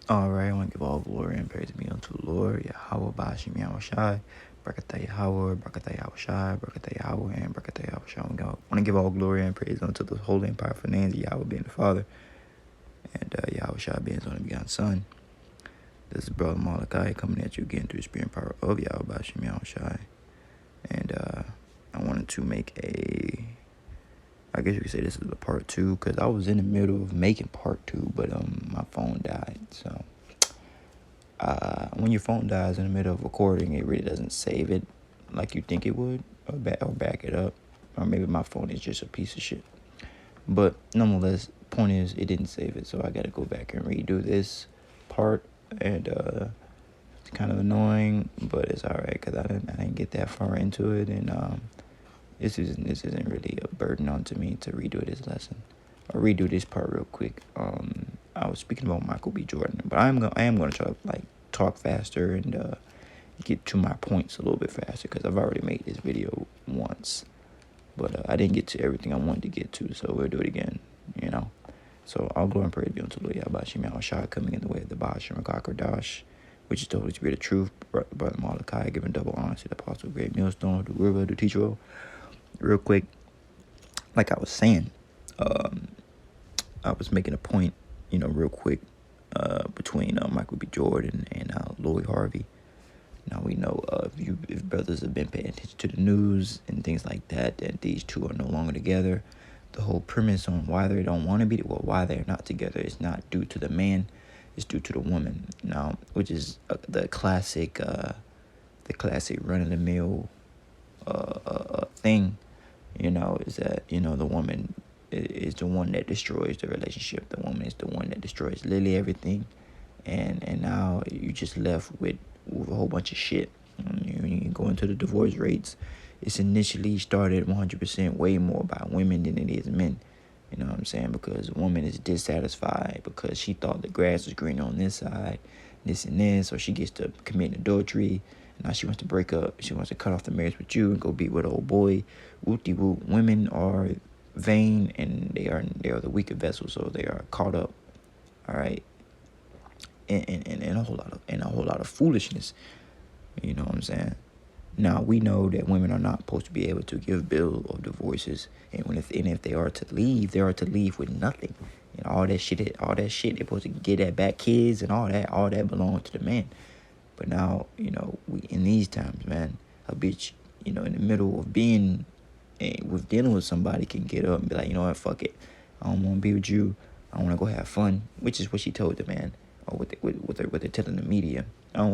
Alright, I want to give all glory and praise be unto the Lord, Yahawah, Yahawashi, Barakatah Yahawah, Barakatah Yahawashi, Barakatah Yahawah, and Barakatah Yahawashi. I want to give all glory and praise unto the holy and powerful names of Yahweh being the Father, and Yahawashi being His only begotten Son. This is Brother Malachi coming at you again through the spirit and power of Yahweh, Yahawashi. And I wanted to make I guess you could say this is a part 2, because I was in the middle of making part 2, but my phone died. So when your phone dies in the middle of recording, it really doesn't save it like you think it would, or back it up. Or maybe my phone is just a piece of shit. But nonetheless, point is, it didn't save it, so I gotta go back and redo this part. And it's kind of annoying, but it's alright, because I didn't get that far into it. And this isn't really a burden onto me to redo this lesson or redo this part real quick. I was speaking about Michael B. Jordan, but I am gonna try to talk faster and get to my points a little bit faster, because I've already made this video once, but I didn't get to everything I wanted to get to, so we'll do it again. So all glory and praise be unto the Lord Yahawashi, coming in the way of the Bashim Dash, which is the Holy Spirit of truth. Brother Malachi giving double honor to the apostle, great millstone, the river, the teacher. Real quick, like I was saying, I was making a point, real quick, between Michael B. Jordan and Lloyd Harvey. Now we know if brothers have been paying attention to the news and things like that, that these two are no longer together. The whole premise on why they don't want to be, why they're not together, is not due to the man, it's due to the woman. Now, which is the classic run-of-the-mill thing. Is that, the woman is the one that destroys the relationship. The woman is the one that destroys literally everything. And now you just left with a whole bunch of shit. You go into the divorce rates. It's initially started 100% way more by women than it is men. You know what I'm saying? Because a woman is dissatisfied because she thought the grass was greener on this side, this and this, or she gets to commit adultery. Now she wants to break up. She wants to cut off the marriage with you and go be with an old boy. Whoop-de-whoop. Women are vain, and they are the weaker vessel, so they are caught up. All right, in a whole lot of foolishness. You know what I'm saying? Now we know that women are not supposed to be able to give bill of divorces, and if they are to leave, they are to leave with nothing. All that shit, they're supposed to get that back, kids and all that belongs to the man. But now, we in these times, man, a bitch, in the middle of being with dealing with somebody, can get up and be like, you know what, fuck it, I don't want to be with you. I want to go have fun, which is what she told the man, or what they're telling the media. I don't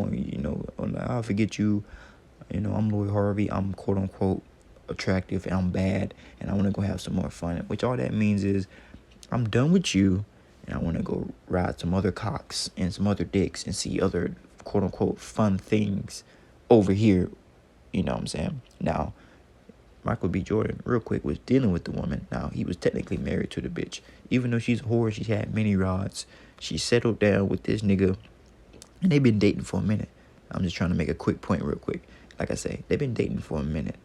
want, I'll forget you. I'm Lloyd Harvey. I'm quote unquote attractive, and I'm bad, and I want to go have some more fun. Which all that means is, I'm done with you, and I want to go ride some other cocks and some other dicks and see other quote unquote fun things over here. You know what I'm saying? Now, Michael B. Jordan, real quick, was dealing with the woman. Now, he was technically married to the bitch. Even though she's a whore, she had many rods. She settled down with this nigga, and they've been dating for a minute. I'm just trying to make a quick point real quick. Like I say, they've been dating for a minute.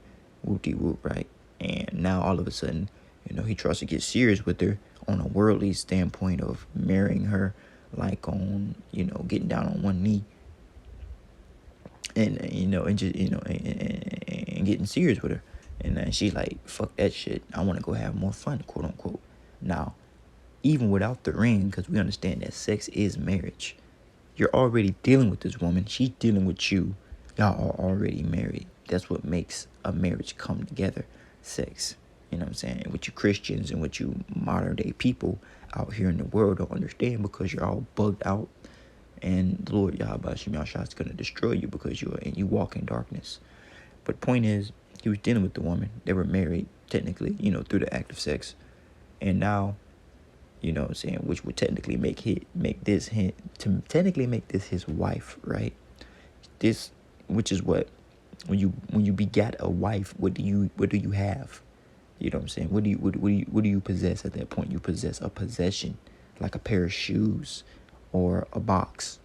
Whoop-de-whoop, right? And now all of a sudden, he tries to get serious with her on a worldly standpoint of marrying her, like on, getting down on one knee. And, and getting serious with her. And then she's like, fuck that shit. I want to go have more fun, quote unquote. Now, even without the ring, because we understand that sex is marriage. You're already dealing with this woman. She's dealing with you. Y'all are already married. That's what makes a marriage come together. Sex. You know what I'm saying? And what you Christians and what you modern day people out here in the world don't understand, because you're all bugged out. And the Lord Yahawashi is going to destroy you because you walk in darkness. But the point is, he was dealing with the woman. They were married, technically, through the act of sex. And now, what I'm saying, which would technically make this his wife, right? This, which is what, when you begat a wife, what do you have? You know what I'm saying? What do you possess at that point? You possess a possession, like a pair of shoes, or a box,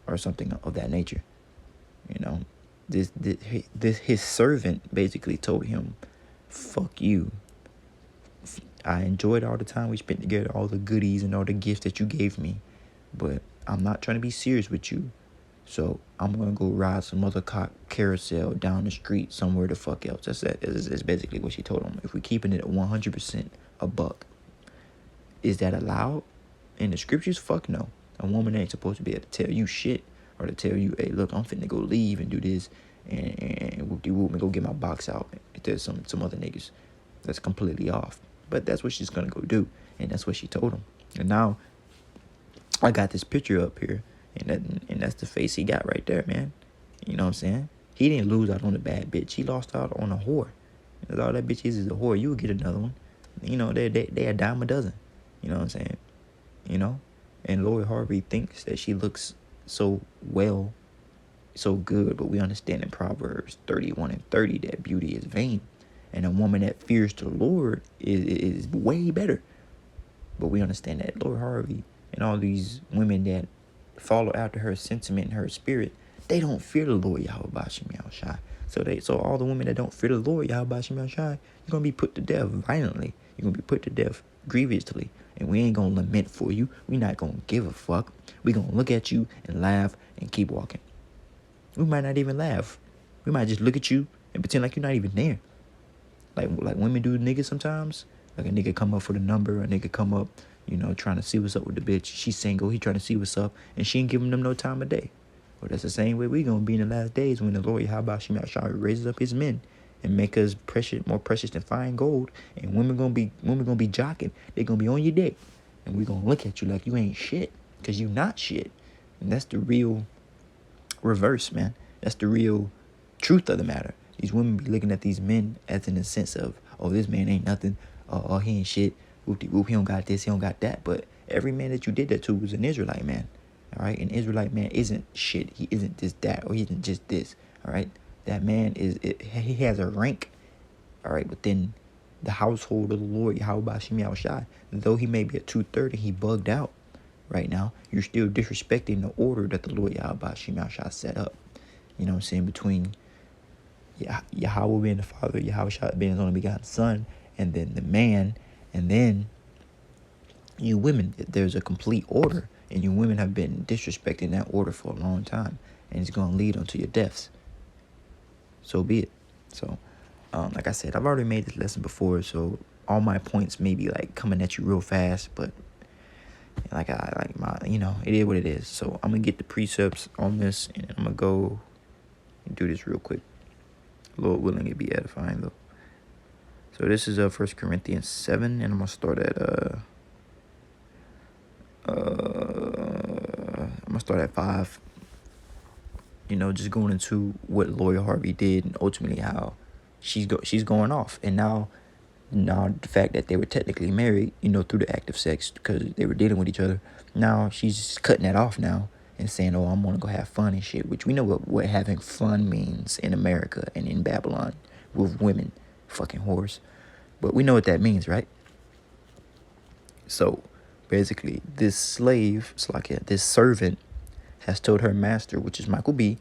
or something of that nature. His servant basically told him, fuck you. I enjoyed all the time we spent together, all the goodies and all the gifts that you gave me. but I'm not trying to be serious with you. So I'm gonna go ride some other carousel down the street somewhere the fuck else. That's basically what she told him. If we're keeping it at 100% a buck, is that allowed in the scriptures? Fuck no. A woman ain't supposed to be able to tell you shit or to tell you, hey, look, I'm finna go leave and do this and whoop-de-whoop and go get my box out. If there's some other niggas, that's completely off. But that's what she's gonna go do, and that's what she told him. And now I got this picture up here, and that's the face he got right there, man. You know what I'm saying? He didn't lose out on a bad bitch. He lost out on a whore. That's all that bitch is a whore. You would get another one. You know, they a dime a dozen. You know what I'm saying? You know? And Lori Harvey thinks that she looks so well, so good, but we understand in Proverbs 31 and 30 that beauty is vain. And a woman that fears the Lord is way better. But we understand that Lori Harvey and all these women that follow after her sentiment and her spirit, they don't fear the Lord Yahawashi. So all the women that don't fear the Lord Yahawashi, you're gonna be put to death violently. You're gonna be put to death grievously. And we ain't gonna lament for you. We not gonna give a fuck. We gonna look at you and laugh and keep walking. We might not even laugh. We might just look at you and pretend like you're not even there. Like women do niggas sometimes. Like a nigga come up for the number, a nigga come up, you know, trying to see what's up with the bitch. She's single, he trying to see what's up, and she ain't giving them no time of day. Well, that's the same way we gonna be in the last days when the Lord Yahawashi raises up his men and make us more precious than fine gold. And women gonna be jocking. They gonna be on your dick, and we gonna look at you like you ain't shit, cause you not shit. And that's the real reverse, man. That's the real truth of the matter. These women be looking at these men as in the sense of, oh, this man ain't nothing. Oh, he ain't shit. Whoop-de-whoop, he don't got this, he don't got that. But every man that you did that to was an Israelite man. All right? An Israelite man isn't shit. He isn't just that, or he isn't just this. All right? That man he has a rank, all right, within the household of the Lord, Yahawashi. Though he may be at 230, he bugged out right now. You're still disrespecting the order that the Lord Yahawashi set up. You know what I'm saying? Between Yahawah being the father, Yahawashi being his only begotten son, and then the man, and then you women. There's a complete order, and you women have been disrespecting that order for a long time, and it's going to lead onto your deaths. So be it. So, like I said, I've already made this lesson before, so all my points may be like coming at you real fast, but it is what it is. So I'm gonna get the precepts on this, and I'm gonna go and do this real quick. Lord willing, it be edifying though. So this is 1 Corinthians 7, and I'm gonna start at 5. You know, just going into what Lori Harvey did, and ultimately how she's going off. And now the fact that they were technically married, you know, through the act of sex, because they were dealing with each other. Now she's just cutting that off now and saying, oh, I'm gonna go have fun and shit. Which we know what having fun means in America and in Babylon with women, fucking whores. But we know what that means, right? So basically, this slave, this servant, has told her master, which is Michael B,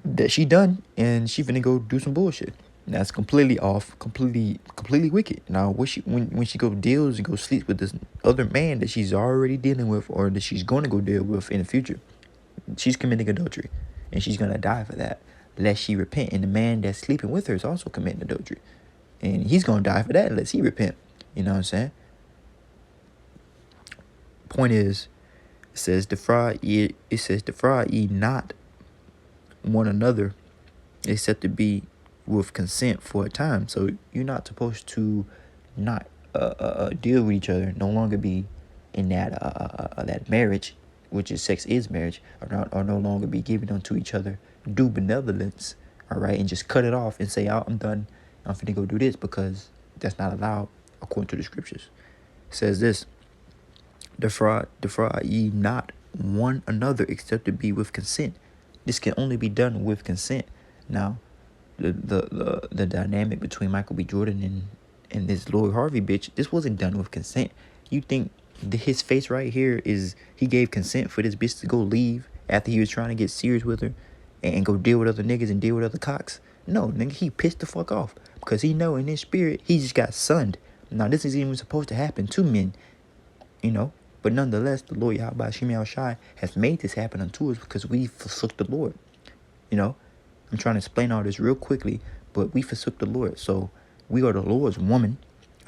that she done and she finna go do some bullshit. And that's completely off, completely wicked. Now, when she go deals and go sleep with this other man that she's already dealing with, or that she's going to go deal with in the future, she's committing adultery, and she's gonna die for that, lest she repent. And the man that's sleeping with her is also committing adultery, and he's gonna die for that unless he repent. You know what I'm saying? Point is, it says defraud ye not one another, except to be with consent for a time. So you're not supposed to not deal with each other, no longer be in that marriage, which is sex is marriage, or no longer be giving unto each other due benevolence, all right, and just cut it off and say, oh, I'm done, I'm finna go do this, because that's not allowed according to the scriptures. It says this: defraud ye not one another, except to be with consent. This can only be done with consent. Now, the dynamic between Michael B. Jordan and this Lori Harvey bitch, this wasn't done with consent. You think his face right here is he gave consent for this bitch to go leave after he was trying to get serious with her and go deal with other niggas and deal with other cocks? No, nigga, he pissed the fuck off because he know in his spirit he just got sunned. Now, this isn't even supposed to happen to men, you know, But nonetheless, the Lord Yahawashi has made this happen unto us because we forsook the Lord. You know, I'm trying to explain all this real quickly, but we forsook the Lord. So we are the Lord's woman,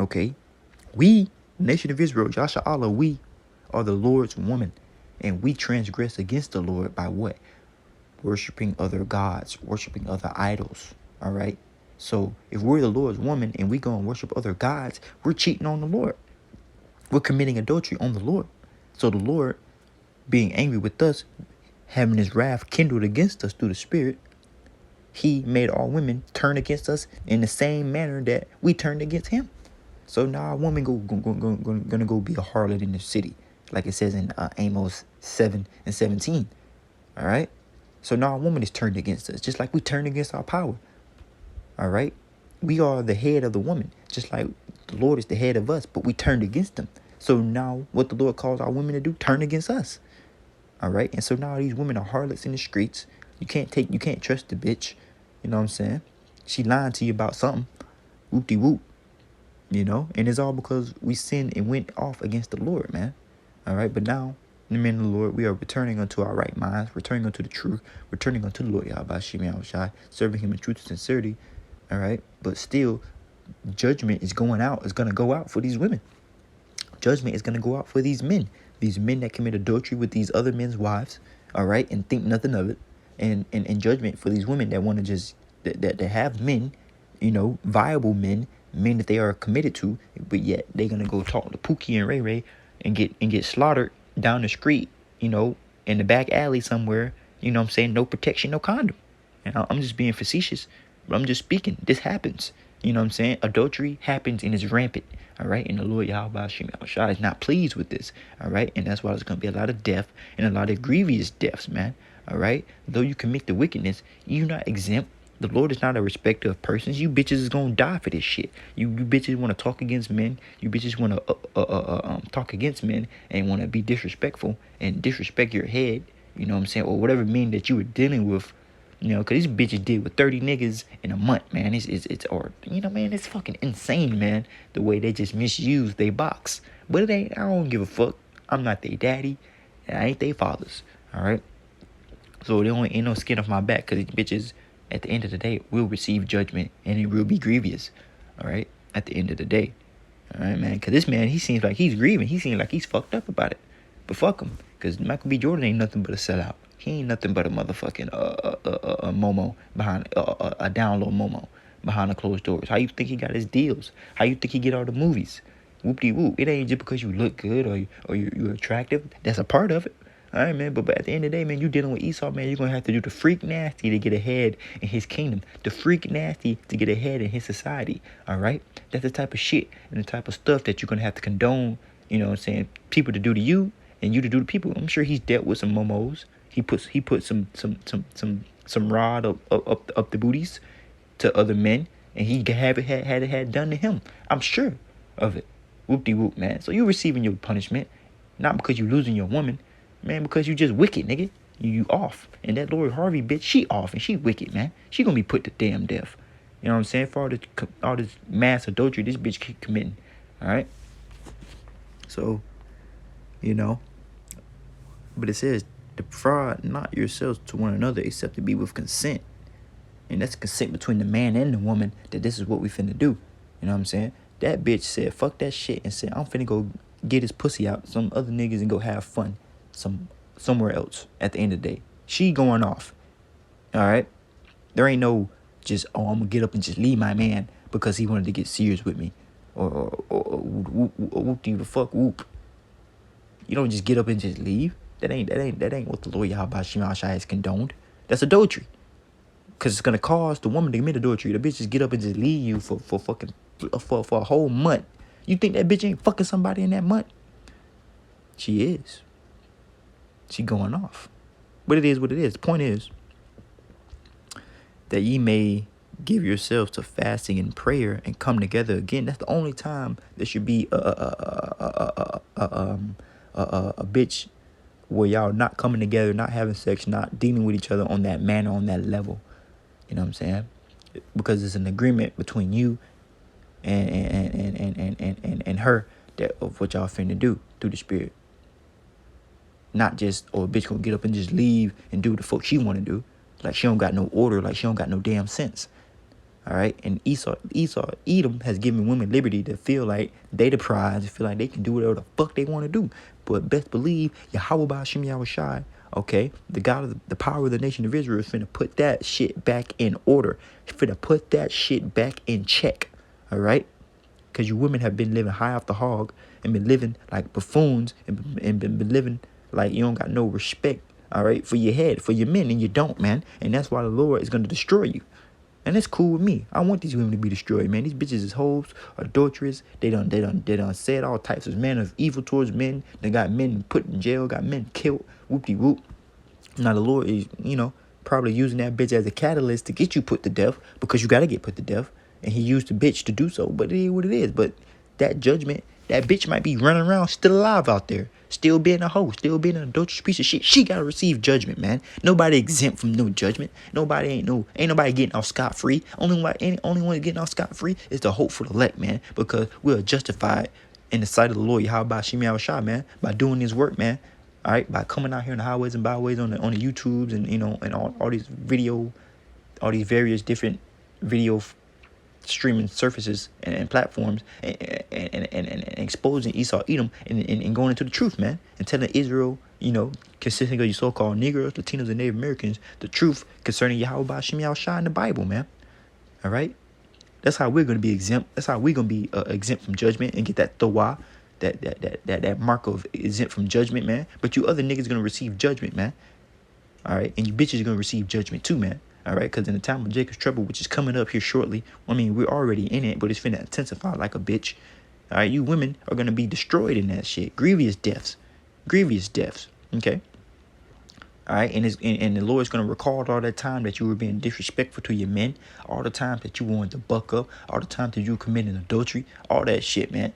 okay? We, nation of Israel, Yahawah, we are the Lord's woman. And we transgress against the Lord by what? Worshipping other gods, worshipping other idols, all right? So if we're the Lord's woman and we go and worship other gods, we're cheating on the Lord. We're committing adultery on the Lord. So the Lord, being angry with us, having his wrath kindled against us through the Spirit, he made all women turn against us in the same manner that we turned against him. So now a woman gonna go be a harlot in the city, like it says in Amos 7:17. All right. So now a woman is turned against us, just like we turned against our power. All right. We are the head of the woman, just like the Lord is the head of us, but we turned against him. So now what the Lord calls our women to do, turn against us. All right. And so now these women are harlots in the streets. You can't trust the bitch. You know what I'm saying? She lying to you about something. Whoop-de-whoop. You know, and it's all because we sinned and went off against the Lord, man. All right, but now, in the name of the Lord, we are returning unto our right minds, returning unto the truth, returning unto the Lord Yahawashi, serving him in truth and sincerity. All right, but still, judgment is going out. It's going to go out for these women. Judgment is going to go out for these men that commit adultery with these other men's wives. All right, and think nothing of it. And judgment for these women that want to just that have men, you know, viable men that they are committed to, but yet they're gonna go talk to Pookie and Ray Ray and get slaughtered down the street, you know, in the back alley somewhere. You know what I'm saying? No protection, no condom. And I'm just being facetious, but I'm just speaking. This happens. You know what I'm saying? Adultery happens and is rampant. All right, and the Lord Yahawashi is not pleased with this. All right, and that's why there's gonna be a lot of death and a lot of grievous deaths, man. All right, though you commit the wickedness, you're not exempt. The Lord is not a respecter of persons. You bitches is gonna die for this shit. You bitches want to talk against men. You bitches want to talk against men and want to be disrespectful and disrespect your head. You know what I'm saying? Or whatever men that you were dealing with. You know, because these bitches did with 30 niggas in a month, man. It's or you know, man, it's fucking insane, man. The way they just misuse they box. But it ain't. I don't give a fuck. I'm not their daddy, and I ain't their fathers. All right. So there ain't no skin off my back, because these bitches, at the end of the day, will receive judgment, and it will be grievous. All right. At the end of the day. All right, man. Because this man, he seems like he's grieving. He seems like he's fucked up about it. But fuck him, because Michael B. Jordan ain't nothing but a sellout. He ain't nothing but a motherfucking a Momo behind a download Momo behind the closed doors. How you think he got his deals? How you think he get all the movies? Whoop-de-whoop. It ain't just because you look good or you're attractive. That's a part of it. All right, man. But at the end of the day, man, you dealing with Esau, man. You're gonna have to do the freak nasty to get ahead in his kingdom. The freak nasty to get ahead in his society. All right. That's the type of shit and the type of stuff that you're gonna have to condone. You know what I'm saying? People to do to you and you to do to people. I'm sure he's dealt with some momos. He put some rod up the booties to other men, and he had it done to him. I'm sure of it. Whoop-de-whoop, man. So you receiving your punishment, not because you losing your woman, man, because you just wicked, nigga. You off. And that Lori Harvey bitch, she off and she wicked, man. She gonna be put to damn death. You know what I'm saying? For all this mass adultery this bitch keep committing. All right. So, you know, but it says, defraud not yourselves to one another except to be with consent. And that's consent between the man and the woman, that this is what we finna do. You know what I'm saying? That bitch said, fuck that shit, and said, I'm finna go get his pussy out some other niggas and go have fun somewhere else at the end of the day. She going off. All right? There ain't no just, I'm gonna get up and just leave my man because he wanted to get serious with me. Or whoop the fuck whoop. You don't just get up and just leave. That ain't what the Lord Yahawashi has condoned. That's adultery. Because it's going to cause the woman to commit adultery. The bitch just get up and just leave you for a whole month. You think that bitch ain't fucking somebody in that month? She is. She going off. But it is what it is. The point is that ye may give yourselves to fasting and prayer and come together again. That's the only time there should be a bitch where y'all not coming together, not having sex, not dealing with each other on that manner, on that level. You know what I'm saying? Because it's an agreement between you and her that of what y'all finna do through the Spirit. Not just, or a bitch gonna get up and just leave and do what the fuck she want to do. Like she don't got no order. Like she don't got no damn sense. All right. And Edom has given women liberty to feel like they the prize, to feel like they can do whatever the fuck they want to do. But best believe Yahawashi, okay, the God of the power of the nation of Israel is finna put that shit back in order. He's finna put that shit back in check. All right. Because you women have been living high off the hog and been living like buffoons and been living like you don't got no respect, all right, for your head, for your men, and you don't, man. And that's why the Lord is going to destroy you. And that's cool with me. I want these women to be destroyed, man. These bitches is hoes, adulterous. They done said all types of manner of evil towards men. They got men put in jail, got men killed, whoop-de-whoop. Now the Lord is, probably using that bitch as a catalyst to get you put to death, because you got to get put to death. And he used the bitch to do so. But it is what it is. But that judgment, that bitch might be running around still alive out there. Still being a hoe. Still being an adulterous piece of shit. She got to receive judgment, man. Nobody exempt from no judgment. Ain't nobody getting off scot-free. Only one getting off scot-free is the hopeful elect, man. Because we're justified in the sight of the Lord, Yahawashi, man. By doing his work, man. All right. By coming out here in the highways and byways on the YouTubes and, and all these all these various different video streaming surfaces and platforms and exposing Esau, Edom, and going into the truth, man, and telling Israel, consisting of you so-called Negroes, Latinos, and Native Americans, the truth concerning Yahawah in the Bible, man. All right, that's how we're going to be exempt. That's how we're going to be exempt from judgment and get that tawah, that mark of exempt from judgment, man. But you other niggas going to receive judgment, man. All right, and you bitches are going to receive judgment too, man. All right, because in the time of Jacob's trouble, which is coming up here shortly, we're already in it, but it's finna intensify like a bitch. All right, you women are going to be destroyed in that shit. Grievous deaths. Okay? All right, and the Lord's going to recall all that time that you were being disrespectful to your men, all the times that you wanted to buck up, all the times that you were committing adultery, all that shit, man.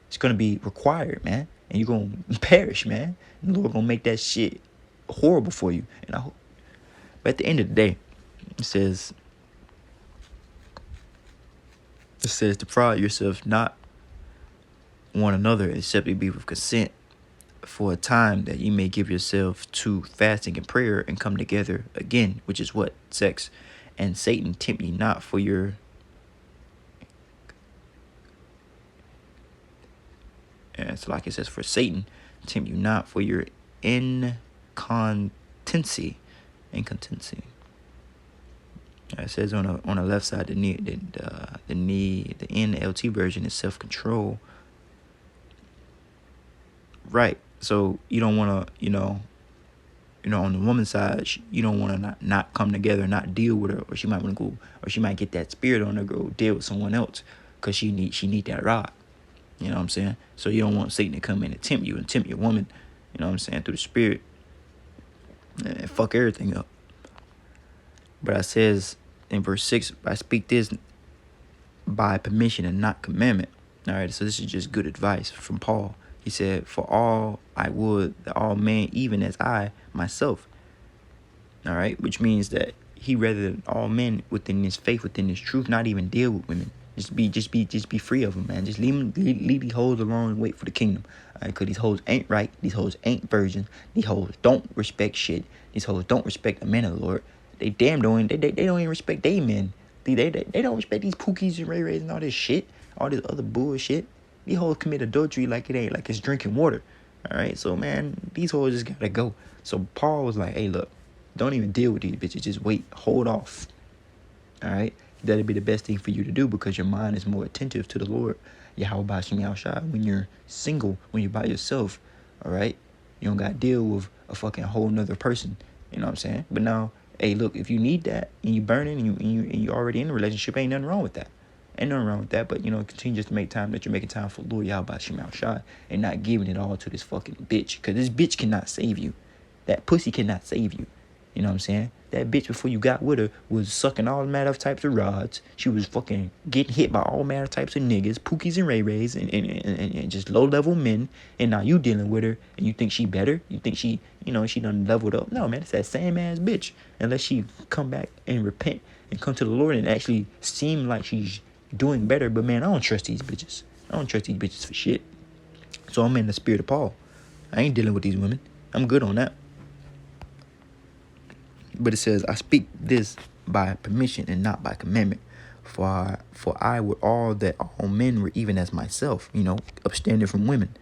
It's going to be required, man, and you're going to perish, man. And the Lord going to make that shit horrible for you. And I hope. But at the end of the day, it says to pride yourself not one another, except it be with consent, for a time that you may give yourself to fasting and prayer and come together again, which is what? Sex. And Satan tempt you not for your it's like it says, for Satan tempt you not for your incontinency. It says on the left side, the NLT version is self-control. Right. So you don't want to, on the woman's side, you don't want to not come together, not deal with her, or she might want to go, or she might get that spirit on her, go deal with someone else, because she need that rod. You know what I'm saying? So you don't want Satan to come in and tempt you and tempt your woman. You know what I'm saying? Through the spirit. And fuck everything up. But it says in verse 6, I speak this by permission and not commandment. All right, so this is just good advice from Paul. He said, for all I would that all men, even as I myself. All right, which means that he rather all men within his faith, within his truth, not even deal with women. Just be free of them, man. Just leave these hoes alone and wait for the kingdom. All right, because these hoes ain't right. These hoes ain't virgins. These hoes don't respect shit. These hoes don't respect the men of the Lord. They damn don't. They don't even respect they men. They don't respect these pookies and ray-rays and all this shit. All this other bullshit. These hoes commit adultery like it ain't, like it's drinking water. All right, so man, these hoes just gotta go. So Paul was like, hey, look, don't even deal with these bitches. Just wait, hold off. All right, that'll be the best thing for you to do, because your mind is more attentive to the Lord. Yahawashi, when you're single, when you're by yourself, all right, you don't gotta deal with a fucking whole nother person. You know what I'm saying? But now, hey, look, if you need that and you burning and you already in a relationship, ain't nothing wrong with that. Ain't nothing wrong with that, but, continue just to make time that you're making time for Lord Yahawashi and not giving it all to this fucking bitch, because this bitch cannot save you. That pussy cannot save you. You know what I'm saying? That bitch, before you got with her, was sucking all manner of types of rods. She was fucking getting hit by all manner of types of niggas, pookies and ray-rays, and just low-level men. And now you dealing with her, and you think she better? You think she, she done leveled up? No, man, it's that same-ass bitch. Unless she come back and repent and come to the Lord and actually seem like she's doing better. But, man, I don't trust these bitches. I don't trust these bitches for shit. So I'm in the spirit of Paul. I ain't dealing with these women. I'm good on that. But it says, I speak this by permission and not by commandment. For I would all that all men were even as myself, upstanding from women.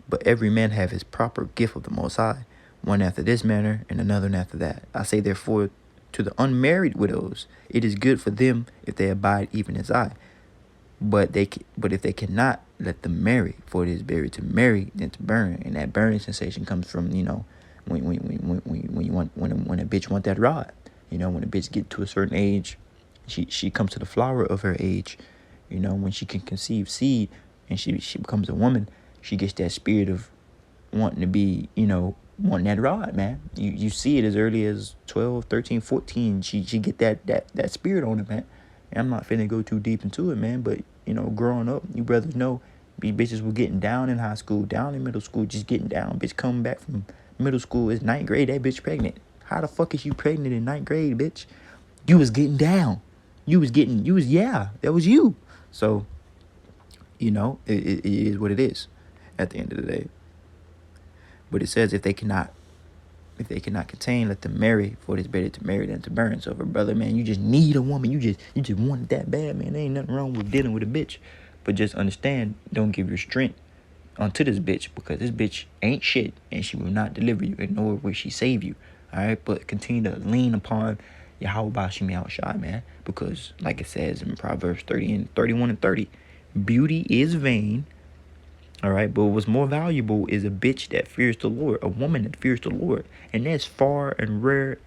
But every man have his proper gift of the Most High, one after this manner and another after that. I say therefore to the unmarried widows, it is good for them if they abide even as I. But if they cannot, let them marry, for it is better to marry than to burn. And that burning sensation comes from when a bitch want that rod. When a bitch get to a certain age, she comes to the flower of her age. When she can conceive seed and she becomes a woman, she gets that spirit of wanting to be, wanting that rod, man. You see it as early as 12, 13, 14. She get that spirit on her, man. And I'm not finna go too deep into it, man, but growing up, you brothers know, these bitches were getting down in high school, down in middle school, just getting down. Bitch coming back from middle school, it's 9th grade, that bitch pregnant. How the fuck is you pregnant in 9th grade, bitch? You was getting down. That was you. So, it is what it is at the end of the day. But it says if they cannot contain, let them marry, for it is better to marry than to burn. So if a brother, man, you just need a woman, you just want it that bad, man, there ain't nothing wrong with dealing with a bitch. But just understand, don't give your strength unto this bitch, because this bitch ain't shit and she will not deliver you, and nor will she save you. Alright, but continue to lean upon Yahawashi, man, because like it says in Proverbs 31 and 30, beauty is vain. All right, but what's more valuable is a bitch that fears the Lord, a woman that fears the Lord, and that's far and rare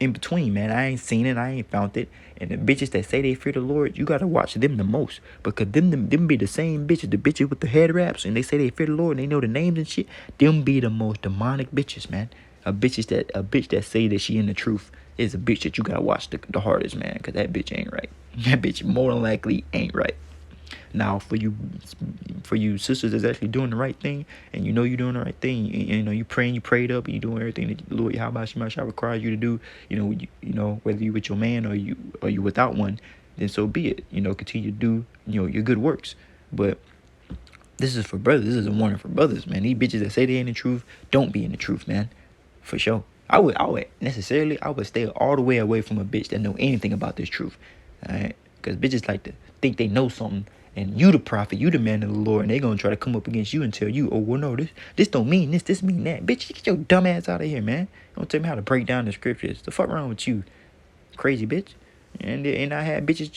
in between, man. I ain't seen it, I ain't found it, and the bitches that say they fear the Lord, you gotta watch them the most, because them be the same bitches, the bitches with the head wraps, and they say they fear the Lord, and they know the names and shit. Them be the most demonic bitches, man. A bitch that say that she in the truth is a bitch that you gotta watch the hardest, man, because that bitch ain't right. That bitch more than likely ain't right. Now, for you sisters that's actually doing the right thing, and you're doing the right thing, you praying, you prayed up, and you doing everything that the Lord Yahawashi requires you to do, whether you with your man or you without one, then so be it. Continue to do your good works. But this is for brothers. This is a warning for brothers, man. These bitches that say they ain't in the truth, don't be in the truth, man. For sure. I would stay all the way away from a bitch that know anything about this truth. Alright? Because bitches like to think they know something, and you the prophet, you the man of the Lord, and they gonna try to come up against you and tell you, oh, well, no, this don't mean this mean that. Bitch, get your dumb ass out of here, man. Don't tell me how to break down the scriptures. The fuck wrong with you, crazy bitch? And I had bitches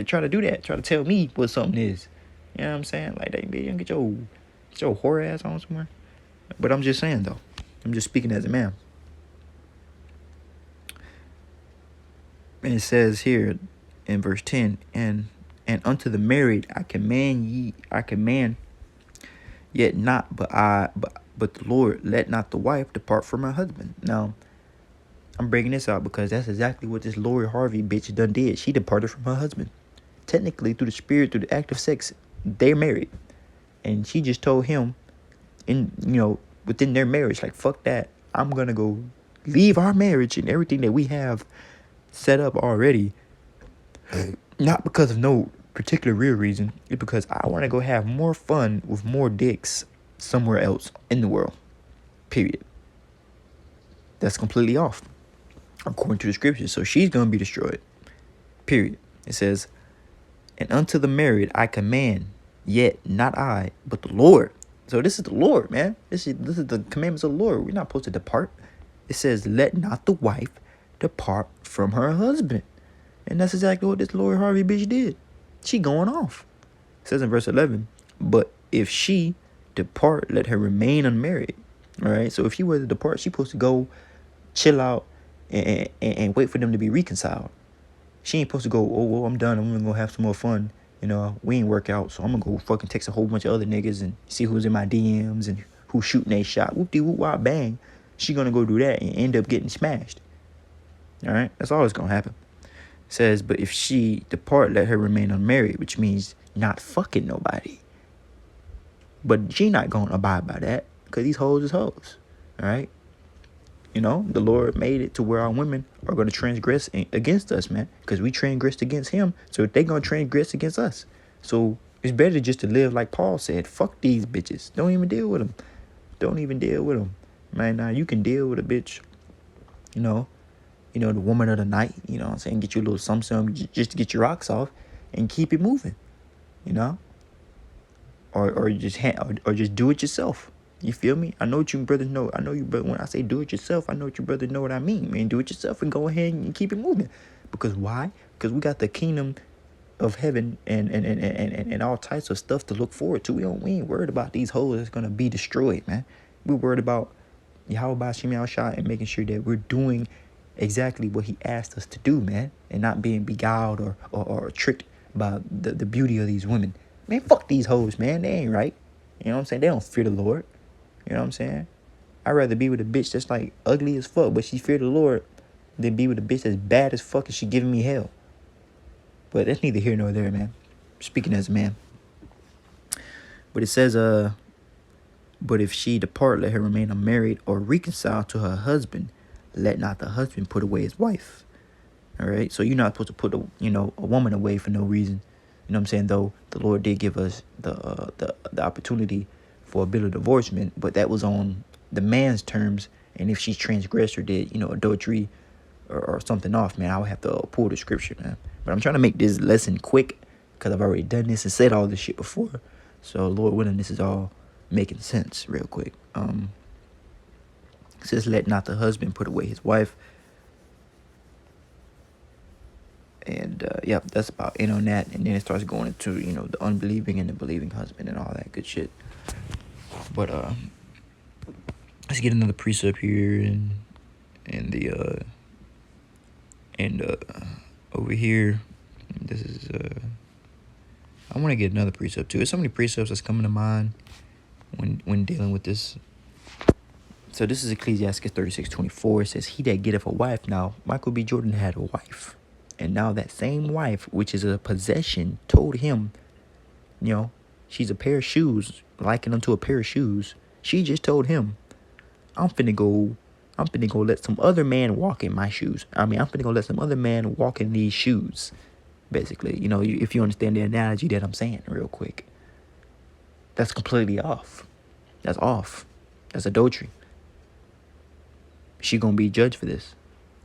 try to do that, try to tell me what something is. You know what I'm saying? Like, that bitch, get your whore ass on somewhere. But I'm just saying, though. I'm just speaking as a man. And it says here in verse 10, and unto the married I command, yet not, but the Lord, let not the wife depart from her husband. Now, I'm breaking this out because that's exactly what this Lori Harvey bitch done did. She departed from her husband. Technically, through the spirit, through the act of sex, they're married. And she just told him, within their marriage, like, fuck that. I'm going to go leave our marriage and everything that we have set up already. Not because of no particular real reason. It's because I want to go have more fun with more dicks somewhere else in the world. Period. That's completely off, according to the scriptures. So she's going to be destroyed. Period. It says, and unto the married I command, yet not I, but the Lord. So this is the Lord, man. This is the commandments of the Lord. We're not supposed to depart. It says, let not the wife depart from her husband. And that's exactly what this Lori Harvey bitch did. She going off. It says in verse 11, but if she depart, let her remain unmarried. All right. So if she were to depart, she's supposed to go chill out and wait for them to be reconciled. She ain't supposed to go, oh, well, I'm done. I'm going to go have some more fun. We ain't work out, so I'm going to go fucking text a whole bunch of other niggas and see who's in my DMs and who's shooting a shot. Whoop-de-whoop-wop, bang. She going to go do that and end up getting smashed. All right? That's all that's going to happen. It says, but if she depart, let her remain unmarried, which means not fucking nobody. But she not going to abide by that because these hoes is hoes. All right? The Lord made it to where our women are going to transgress against us, man, because we transgressed against him. So they're going to transgress against us. So it's better just to live like Paul said. Fuck these bitches. Don't even deal with them. Man, now you can deal with a bitch, the woman of the night, you know what I'm saying? Get you a little something just to get your rocks off and keep it moving, you know? Or just do it yourself. You feel me? I know what you brothers know. I know you, but when I say do it yourself, I know what you brothers know what I mean, man. Do it yourself and go ahead and keep it moving. Because why? Because we got the kingdom of heaven and all types of stuff to look forward to. We ain't worried about these hoes that's gonna be destroyed, man. We're worried about Yahawashi and making sure that we're doing exactly what he asked us to do, man, and not being beguiled or tricked by the beauty of these women. Man, fuck these hoes, man. They ain't right. You know what I'm saying? They don't fear the Lord. You know what I'm saying? I'd rather be with a bitch that's like ugly as fuck, but she fear the Lord, than be with a bitch that's bad as fuck and she giving me hell. But that's neither here nor there, man. Speaking as a man. But it says, but if she depart, let her remain unmarried or reconciled to her husband. Let not the husband put away his wife. All right? So you're not supposed to put a woman away for no reason. You know what I'm saying? Though the Lord did give us the opportunity for a bill of divorcement, but that was on the man's terms. And if she transgressed or did, adultery or something off, man, I would have to pull the scripture, man. But I'm trying to make this lesson quick because I've already done this and said all this shit before. So Lord willing, this is all making sense real quick. It says, let not the husband put away his wife. And yep, that's about it on that. And then it starts going into the unbelieving and the believing husband and all that good shit. But let's get another precept here and over here. This is I want to get another precept too. There's so many precepts that's coming to mind when dealing with this. So this is Ecclesiastes 36:24. It says, he that getteth a wife. Now Michael B. Jordan had a wife, and now that same wife, which is a possession, told him, she's a pair of shoes, likened unto a pair of shoes. She just told him, I'm finna go let some other man walk in my shoes. I'm finna go let some other man walk in these shoes. Basically, if you understand the analogy that I'm saying real quick. That's completely off. That's off. That's adultery. She gonna be judged for this.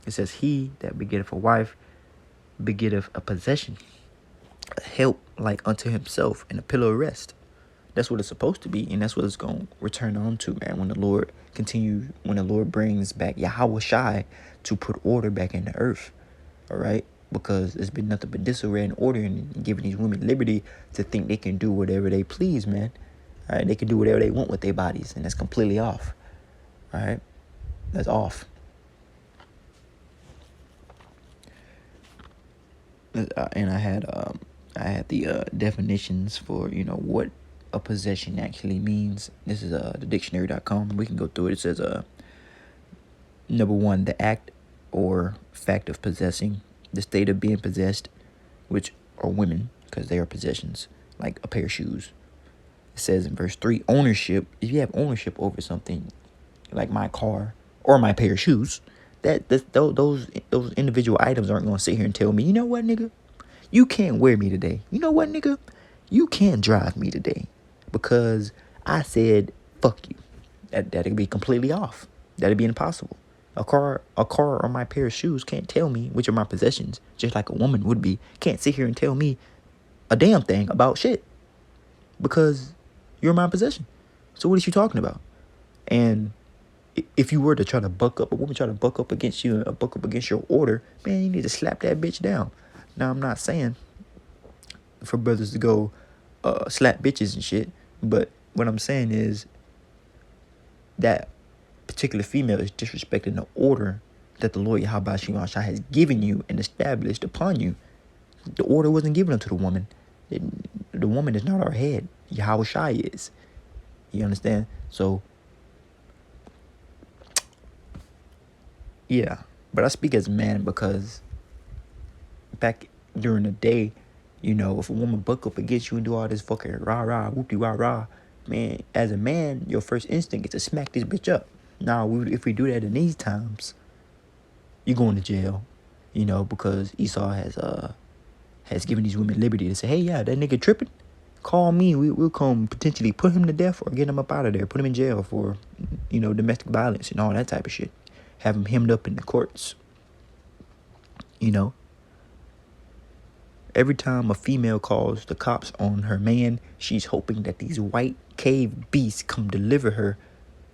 It says, he that begetteth a wife begetteth a possession, a help like unto himself, and a pillow of rest. That's what it's supposed to be, and that's what it's going to return on to, man, when the Lord brings back Yahawashi to put order back in the earth, all right? Because it's been nothing but disarray and order and giving these women liberty to think they can do whatever they please, man. All right? They can do whatever they want with their bodies, and that's completely off, all right? That's off. And I had the definitions for, what a possession actually means. This is the dictionary.com. We can go through it. It says number one, the act or fact of possessing, the state of being possessed, which are women because they are possessions, like a pair of shoes. It says in verse 3, ownership. If you have ownership over something like my car or my pair of shoes, those individual items aren't going to sit here and tell me, you know what, nigga, you can't wear me today. You know what, nigga, you can't drive me today. Because I said, fuck you. That'd be completely off. That'd be impossible. A car or my pair of shoes can't tell me which are my possessions, just like a woman would be. Can't sit here and tell me a damn thing about shit. Because you're my possession. So what is you talking about? And if you were to try to buck up, a woman try to buck up against you, buck up against your order, man, you need to slap that bitch down. Now, I'm not saying for brothers to go slap bitches and shit, but what I'm saying is that particular female is disrespecting the order that the Lord Yahawashi has given you and established upon you. The order wasn't given unto the woman. The woman is not our head. Yahawashi is. You understand? So, yeah. But I speak as a man because back during the day, if a woman buck up against you and do all this fucking rah-rah, whoopty-rah-rah, man, as a man, your first instinct is to smack this bitch up. Now, if we do that in these times, you're going to jail, because Esau has given these women liberty to say, hey, yeah, that nigga tripping. Call me. We'll come potentially put him to death or get him up out of there, put him in jail for domestic violence and all that type of shit. Have them hemmed up in the courts. Every time a female calls the cops on her man, she's hoping that these white cave beasts come deliver her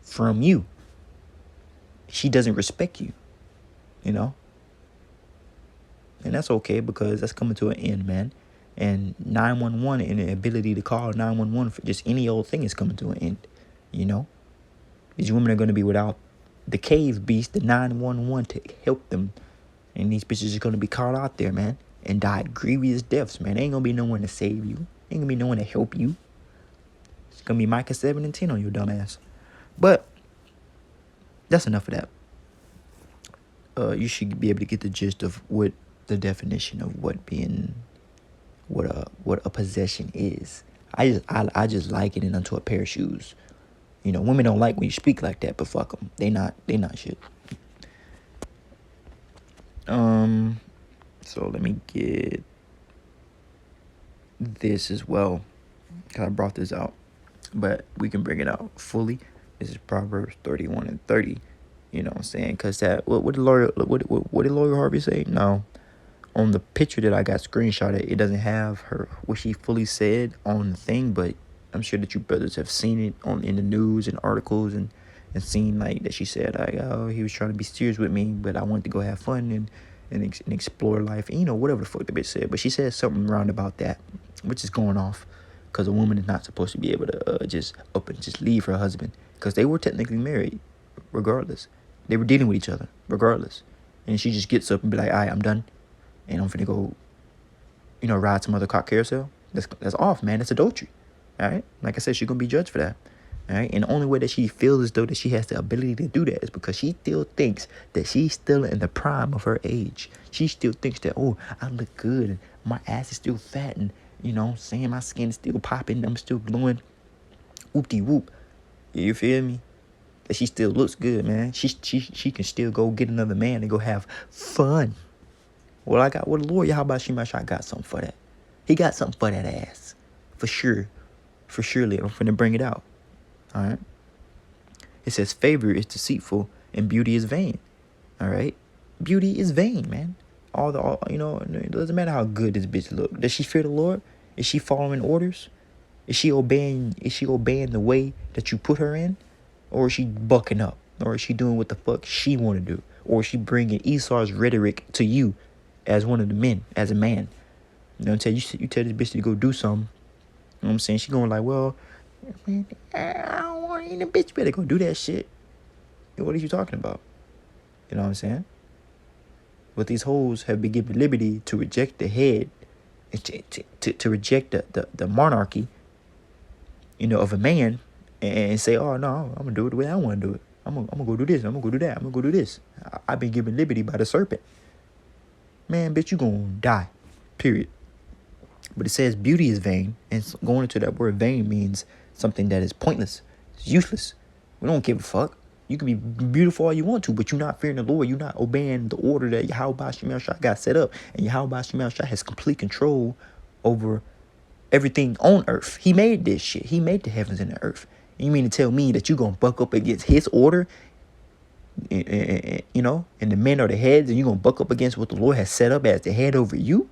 from you. She doesn't respect you, And that's okay, because that's coming to an end, man. And 911 and the ability to call 911 for just any old thing is coming to an end, These women are going to be without the cave beast, the 911 to help them. And these bitches are going to be caught out there, man, and die grievous deaths, man. There ain't going to be no one to save you. Ain't going to be no one to help you. It's going to be Micah 7 and 10 on your dumb ass. But that's enough of that. You should be able to get the gist of what the definition of what a possession is. I just liken it unto a pair of shoes. Women don't like when you speak like that, but fuck them. They not shit. So let me get this as well, because I brought this out, but we can bring it out fully. This is Proverbs 31 and 30. You know what I'm saying? Because what did Lawyer Harvey say? No. On the picture that I got screenshotted, it doesn't have what she fully said on the thing, but I'm sure that you brothers have seen it in the news and articles and seen like that she said, he was trying to be serious with me, but I wanted to go have fun and explore life, and whatever the fuck the bitch said. But she said something around about that, which is going off, because a woman is not supposed to be able to just up and just leave her husband, because they were technically married regardless. They were dealing with each other regardless, and she just gets up and be like, all right, I'm done, and I'm finna go, ride some other cock carousel. That's off, man. That's adultery. All right, like I said, she's gonna be judged for that. All right, and the only way that she feels as though that she has the ability to do that is because she still thinks that she's still in the prime of her age. She still thinks that, I look good and my ass is still fat and saying my skin is still popping, I'm still glowing. Whoop-de-whoop. You feel me? That she still looks good, man. She can still go get another man and go have fun. Well, the Lord Yahawashi got something for that. He got something for that ass. For sure. For surely. I'm finna bring it out. All right. It says favor is deceitful and beauty is vain. All right. Beauty is vain, man. It doesn't matter how good this bitch look. Does she fear the Lord? Is she following orders? Is she obeying the way that you put her in? Or is she bucking up? Or is she doing what the fuck she want to do? Or is she bringing Esau's rhetoric to you as one of the men, as a man? You tell this bitch to go do something. You know what I'm saying? She going like, well, man, I don't want any bitch. Better go do that shit. What are you talking about? You know what I'm saying? But these hoes have been given liberty to reject the head, to reject the monarchy, of a man, and say, oh no, I'm gonna do it the way I want to do it. I'm gonna go do this. I'm gonna go do that. I'm gonna go do this. I've been given liberty by the serpent. Man, bitch, you gonna die. Period. But it says beauty is vain, and going into that word vain means something that is pointless. It's useless. We don't give a fuck. You can be beautiful all you want to, but you're not fearing the Lord. You're not obeying the order that Yahawashi got set up. And Yahawashi has complete control over everything on earth. He made this shit. He made the heavens and the earth. You mean to tell me that you're going to buck up against his order, and the men are the heads, and you're going to buck up against what the Lord has set up as the head over you?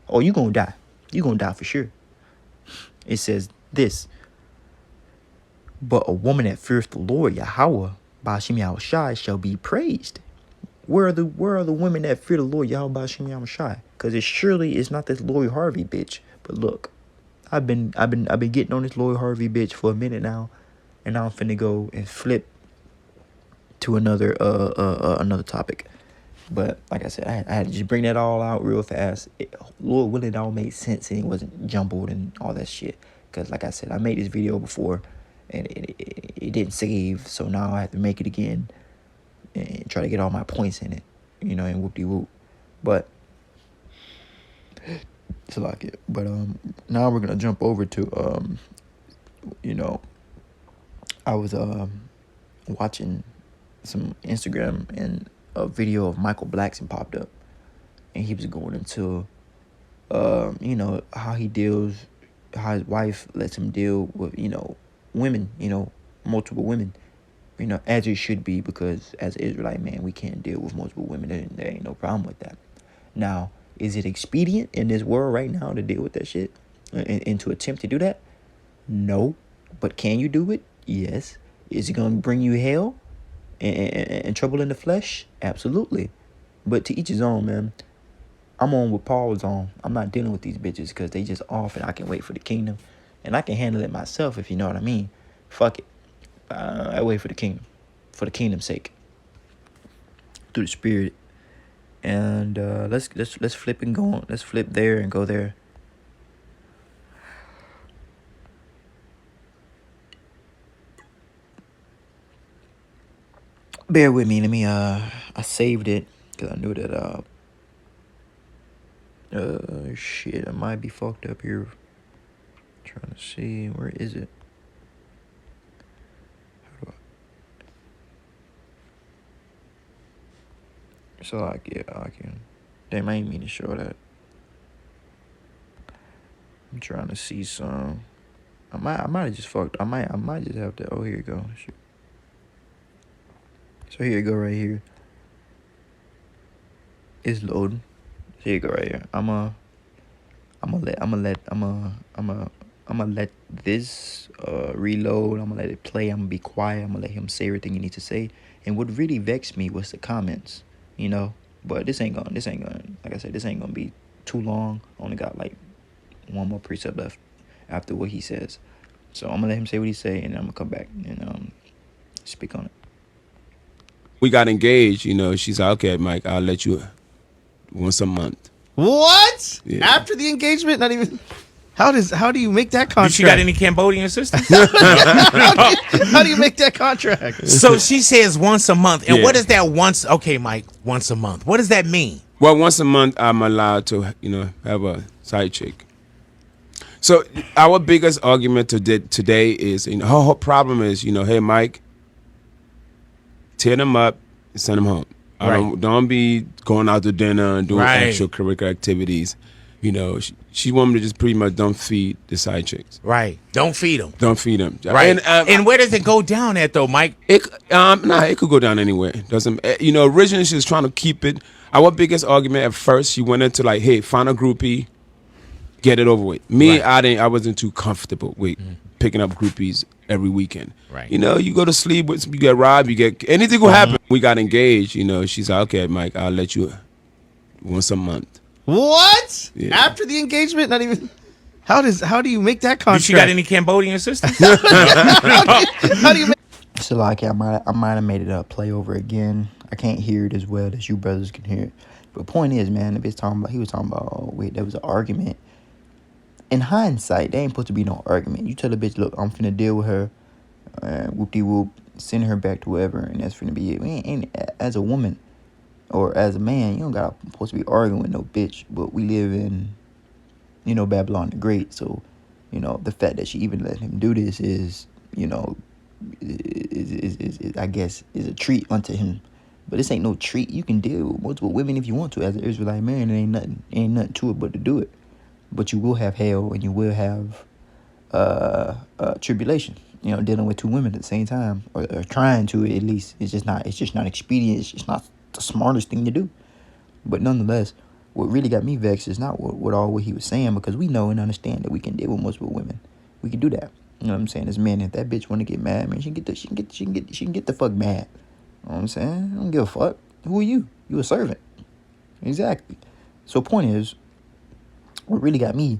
Or you're going to die. You're going to die for sure. It says this, but a woman that fears the Lord, Yahawah, Bashim Yahawashi, shall be praised. Where are the women that fear the Lord, Yahweh Bashim Yahawashi? Because it surely is not this Lori Harvey bitch. But look, I've been getting on this Lori Harvey bitch for a minute now, and now I'm finna go and flip to another topic. But like I said, I had to just bring that all out real fast. Lord willing, it all made sense and it wasn't jumbled and all that shit. Because like I said, I made this video before and it didn't save. So now I have to make it again and try to get all my points in it, and whoop-de-whoop. But it's like it. But now we're going to jump over to, I was watching some Instagram and a video of Michael Blackson popped up, and he was going into how his wife lets him deal with women, multiple women, as it should be, because as an Israelite man, we can't deal with multiple women, and there ain't no problem with that. Now, is it expedient in this world right now to deal with that shit and to attempt to do that? No. But can you do it? Yes. Is it going to bring you hell and trouble in the flesh? Absolutely. But to each his own, man. I'm on what Paul was on. I'm not dealing with these bitches because they just off and I can wait for the kingdom. And I can handle it myself, if you know what I mean. Fuck it. I wait for the kingdom. For the kingdom's sake. Through the spirit. And let's flip and go on. Let's flip there and go there. Bear with me. Let me I saved it because I knew that shit, I might be fucked up here. Trying to see, where is it? How do I? So I can. Damn, I ain't mean to show that. I'm trying to see some. I might have just fucked. I might just have to. Oh, here you go. Shit. So here you go, right here. It's loading. Here you go, right here. I'm gonna let this reload. I'm gonna let it play. I'm gonna be quiet. I'm gonna let him say everything he needs to say. And what really vexed me was the comments, But this ain't gonna. Like I said, this ain't gonna be too long. Only got like one more precept left after what he says. So I'm gonna let him say what he say, and I'm gonna come back and speak on it. We got engaged. She's like, okay, Mike, I'll let you once a month. What? Yeah. After the engagement? Not even. How do you make that contract? She got any Cambodian sisters? How do you make that contract? So she says once a month. And Yeah. what is that once? Okay, Mike, once a month. What does that mean? Well, once a month, I'm allowed to, have a side chick. So our biggest argument today is, her whole problem is, hey, Mike, tear them up and send them home. Don't be going out to dinner and doing extracurricular activities. She want me to just pretty much don't feed the side chicks. Right. Don't feed them. Don't feed them. Right. And where does it go down at, though, Mike? It could go down anywhere. Doesn't originally she was trying to keep it. Our biggest argument at first, she went into like, hey, find a groupie, get it over with. Me, I wasn't too comfortable with picking up groupies every weekend. Right. You go to sleep with, you get robbed, you get anything will happen. We got engaged. She's like, okay, Mike, I'll let you once a month. What? Yeah. After the engagement? Not even. How do you make that contract? She got any Cambodian sisters? How do you make? So like I might have made it play over again. I can't hear it as well as you brothers can hear it. But point is, man, he was talking about there was an argument. In hindsight, there ain't supposed to be no argument. You tell the bitch, look, I'm finna deal with her, whoop-de-whoop, send her back to whoever, and that's finna be it. We ain't as a woman or as a man, you don't got supposed to be arguing with no bitch. But we live in, Babylon the Great. So, the fact that she even let him do this is, is I guess is a treat unto him. But this ain't no treat. You can deal with multiple women if you want to. As an Israelite man, there ain't nothing to it but to do it. But you will have hell and you will have tribulation. Dealing with two women at the same time, or trying to at least. It's just not expedient. It's just not the smartest thing to do. But nonetheless, what really got me vexed is not what he was saying, because we know and understand that we can deal with multiple women. We can do that. You know what I'm saying? As men, if that bitch want to get mad, man, she can get the fuck mad. You know what I'm saying? I don't give a fuck. Who are you? You a servant. Exactly. So point is, what really got me,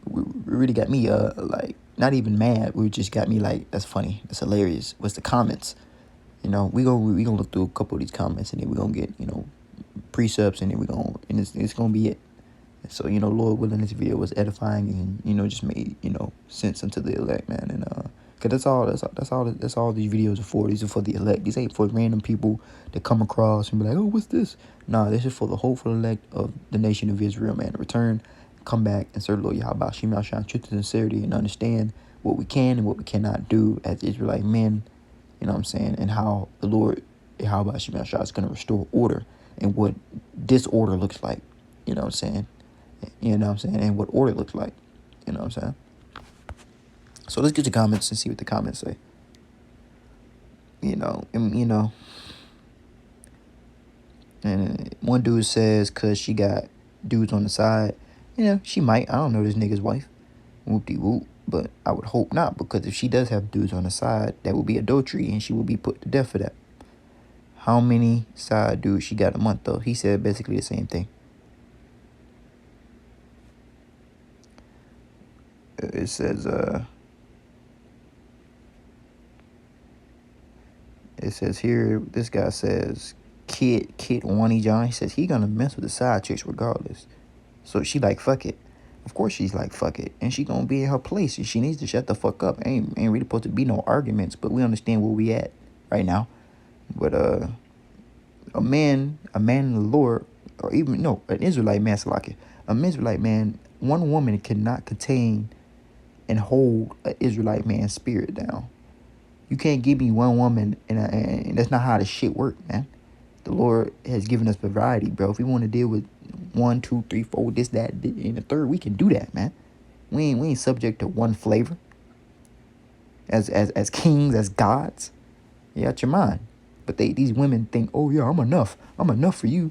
like, not even mad. What just got me like, that's funny, that's hilarious, was the comments. We gonna look through a couple of these comments, and then we gonna get, precepts, and then it's gonna be it. So, Lord willing, this video was edifying and, just made, sense unto the elect, man. And, cause that's all these videos are for. These are for the elect. These ain't for random people that come across and be like, oh, what's this? Nah, this is for the hopeful elect of the nation of Israel, man. To return, come back, and serve the Lord Yahawashi, shine truth and sincerity, and understand what we can and what we cannot do as Israelite men. You know what I'm saying? And how the Lord Yahawashi is going to restore order, and what disorder looks like. You know what I'm saying? And what order looks like. You know what I'm saying? So let's get to comments and see what the comments say. and and one dude says, cause she got dudes on the side, she might. I don't know this nigga's wife. Whoop de whoop. But I would hope not, because if she does have dudes on the side, that would be adultery, and she will be put to death for that. How many side dudes she got a month though? He said basically the same thing. It says here, this guy says Kid Wani John, he says he gonna mess with the side chicks regardless. So she like, fuck it. Of course she's like, fuck it. And she gonna be in her place. And she needs to shut the fuck up. Ain't really supposed to be no arguments, but we understand where we at right now. But a man in the Lord, or even an Israelite man, Salaki, an Israelite man, one woman cannot contain and hold an Israelite man's spirit down. You can't give me one woman, and that's not how this shit work, man. The Lord has given us variety, bro. If we want to deal with 1, 2, 3, 4, this, that, and the third, we can do that, man. We ain't subject to one flavor. As kings, as gods, you out your mind. But these women think, oh yeah, I'm enough for you.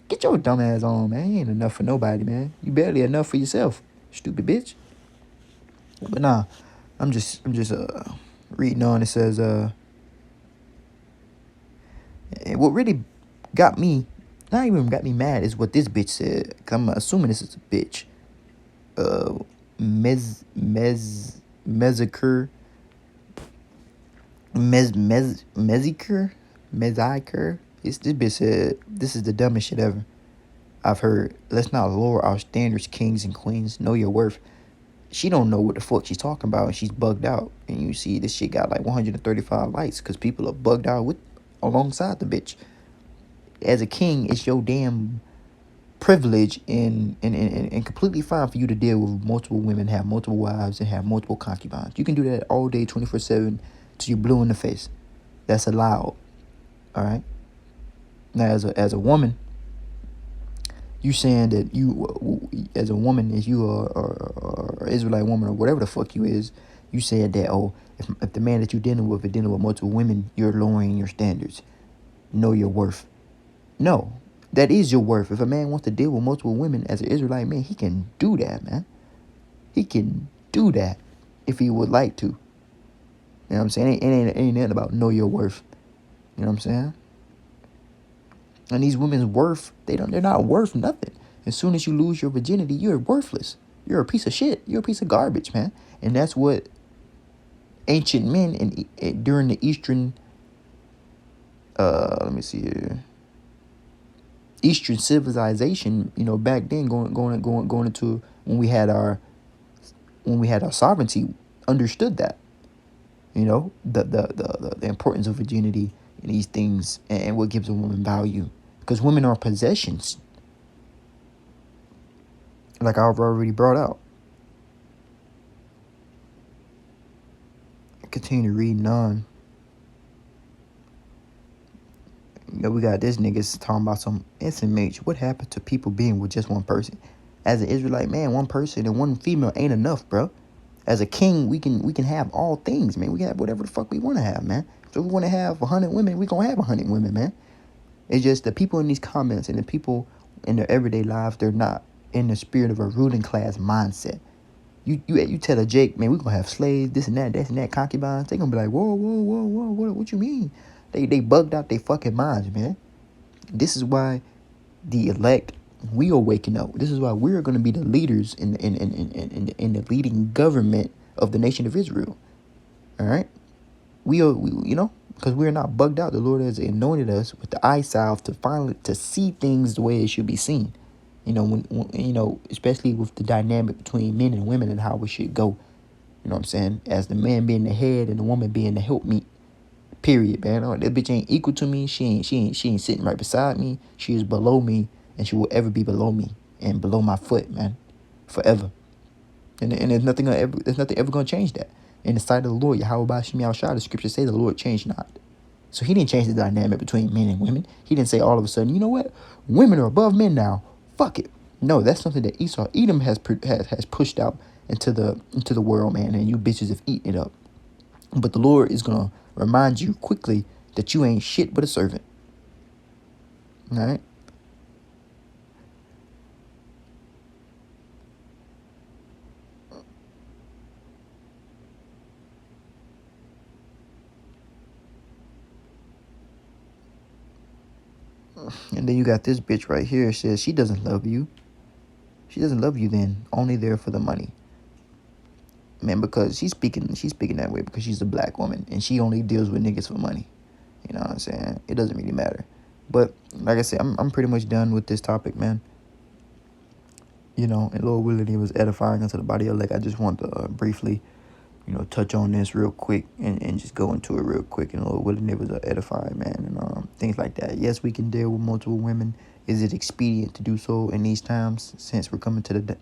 Get your dumb ass on, man. You ain't enough for nobody, man. You barely enough for yourself, stupid bitch. But nah, I'm just reading on. It says what really got me, not even got me mad, is what this bitch said. Cause I'm assuming this is a bitch. Meziker. This bitch said, this is the dumbest shit ever I've heard. Let's not lower our standards, kings and queens. Know your worth. She don't know what the fuck she's talking about, and she's bugged out. And you see this shit got like 135 likes because people are bugged out alongside the bitch. As a king, it's your damn privilege and completely fine for you to deal with multiple women, have multiple wives, and have multiple concubines. You can do that all day, 24/7, till you're blue in the face. That's allowed. All right. Now, as a woman, you saying that you, as a woman, as you are Israelite woman or whatever the fuck you is, you said that, if the man that you're dealing with is dealing with multiple women, you're lowering your standards. Know your worth. No, that is your worth. If a man wants to deal with multiple women as an Israelite man, he can do that, man. He can do that if he would like to. You know what I'm saying? It ain't nothing about know your worth. You know what I'm saying? And these women's worth, they're not worth nothing. As soon as you lose your virginity, you're worthless. You're a piece of shit. You're a piece of garbage, man. And that's what ancient men during the Eastern, let me see here, Eastern civilization, back then, going into when we had our sovereignty, understood that, the importance of virginity and these things, and what gives a woman value, because women are possessions, like I've already brought out. Continue reading on. We got this niggas talking about some SMH. What happened to people being with just one person? As an Israelite man, one person and one female ain't enough, bro. As a king, we can have all things, man. We can have whatever the fuck we want to have, man. So if we want to have 100 women, we gonna have 100 women, man. It's just the people in these comments and the people in their everyday lives, they're not in the spirit of a ruling class mindset. You tell a Jake, man, we gonna have slaves, this and that, concubines. They gonna be like, whoa, what you mean? They bugged out their fucking minds, man. This is why the elect, we are waking up. This is why we're gonna be the leaders in the leading government of the nation of Israel. All right, we because we're not bugged out. The Lord has anointed us with the eye salve to see things the way it should be seen. When especially with the dynamic between men and women and how it should go. You know what I'm saying? As the man being the head and the woman being the helpmeet. Period, man. That bitch ain't equal to me. She ain't sitting right beside me. She is below me, and she will ever be below me and below my foot, man, forever. And there's nothing ever gonna change that. In the sight of the Lord, Yahawashi, the scriptures say the Lord changed not. So he didn't change the dynamic between men and women. He didn't say all of a sudden, you know what, women are above men now. Fuck it. No, that's something that Edom has pushed out into the world, man, and you bitches have eaten it up. But the Lord is gonna remind you quickly that you ain't shit but a servant. All right? And then you got this bitch right here. It says she doesn't love you. She doesn't love you then. Only there for the money. Man, because she's speaking that way because she's a black woman and she only deals with niggas for money. You know what I'm saying? It doesn't really matter. But like I said, I'm pretty much done with this topic, man. You know, and Lord willing, it was edifying unto the body of elect. I just want to briefly, you know, touch on this real quick and just go into it real quick. And Lord willing, it was edifying, man, and things like that. Yes, we can deal with multiple women. Is it expedient to do so in these times since we're coming to the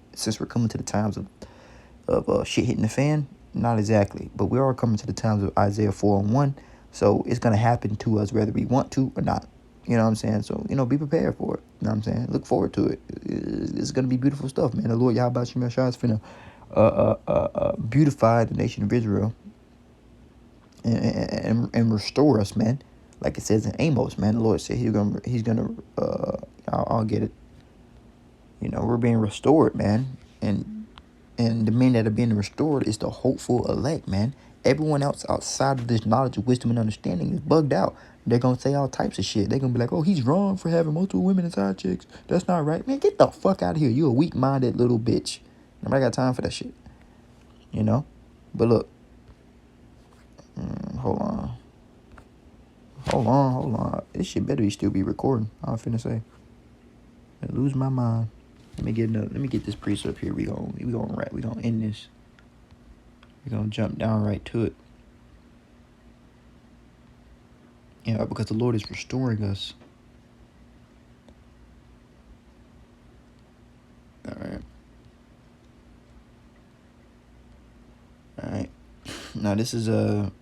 times of shit hitting the fan? Not exactly, but we are coming to the times of Isaiah 4:1. So it's gonna happen to us whether we want to or not. You know what I'm saying? So, you know, be prepared for it. You know what I'm saying? Look forward to it. It's going to be beautiful stuff, man. The Lord Yahawashi is finna beautify the nation of Israel and restore us, man. Like it says in Amos, man. The Lord said he's gonna I'll get it. You know, we're being restored, man. And the men that are being restored is the hopeful elect, man. Everyone else outside of this knowledge, wisdom, and understanding is bugged out. They're going to say all types of shit. They're going to be like, oh, he's wrong for having multiple women and side chicks. That's not right. Man, get the fuck out of here. You a weak-minded little bitch. Nobody got time for that shit. You know? But look. Hold on. This shit better still be recording. I'm finna say. I lose my mind. Let me get this precept here. We gonna end this. We're gonna jump down right to it. You know, because the Lord is restoring us. Alright. Now this is